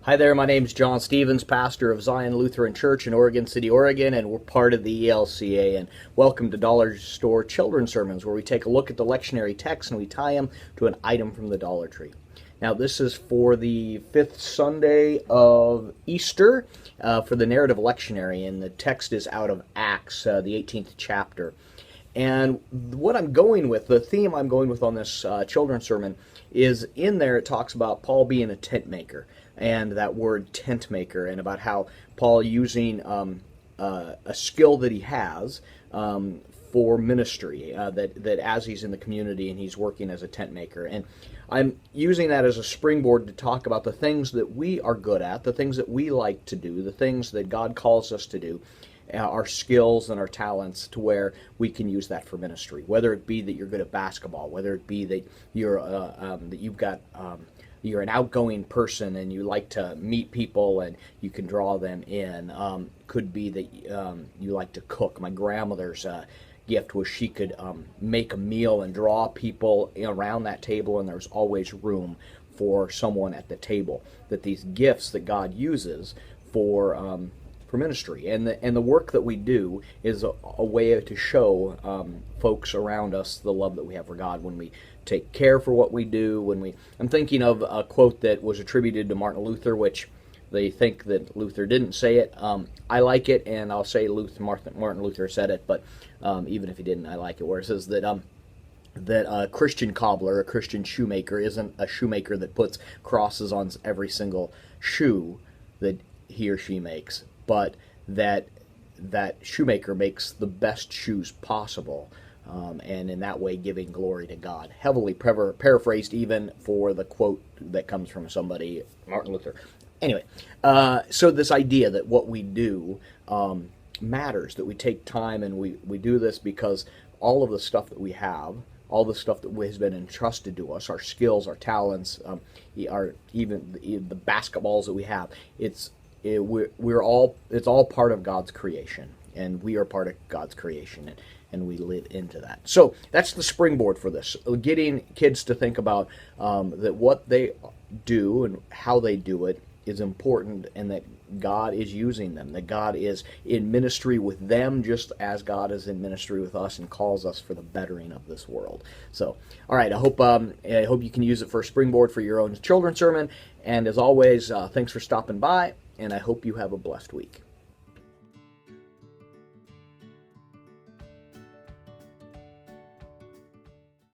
Hi there, my name's John Stevens, pastor of Zion Lutheran Church in Oregon City, Oregon, and we're part of the ELCA. And welcome to Dollar Store Children's Sermons, where we take a look at the lectionary text and we tie them to an item from the Dollar Tree. Now, this is for the fifth Sunday of Easter for the narrative lectionary, and the text is out of Acts, the 18th chapter. And what I'm going with, the theme I'm going with on this children's sermon, is in there it talks about Paul being a tent maker, and that word tent maker, and about how Paul using a skill that he has for ministry, that as he's in the community and he's working as a tent maker. And I'm using that as a springboard to talk about the things that we are good at, the things that we like to do, the things that God calls us to do, our skills and our talents, to where we can use that for ministry. Whether it be that you're good at basketball, whether it be that you're you're an outgoing person and you like to meet people and you can draw them in. Could be that you like to cook. My grandmother's gift was she could make a meal and draw people around that table, and there's always room for someone at the table. That these gifts that God uses for ministry, and the work that we do is a way to show folks around us the love that we have for God when we take care for what we do. I'm thinking of a quote that was attributed to Martin Luther, which they think that Luther didn't say it. I like it, and I'll say Martin Luther said it, but even if he didn't, I like it, where it says that a Christian cobbler, a Christian shoemaker, isn't a shoemaker that puts crosses on every single shoe that he or she makes, but that shoemaker makes the best shoes possible, and in that way giving glory to God. Heavily paraphrased even for the quote that comes from somebody, Martin Luther. Anyway, so this idea that what we do matters, that we take time and we do this because all of the stuff that we have, all the stuff that has been entrusted to us, our skills, our talents, even the basketballs that we have, it's all part of God's creation, and we are part of God's creation, and we live into that. So that's the springboard for this, getting kids to think about that what they do and how they do it is important, and that God is using them, that God is in ministry with them just as God is in ministry with us and calls us for the bettering of this world. So, all right, I hope you can use it for a springboard for your own children's sermon, and as always, thanks for stopping by, and I hope you have a blessed week.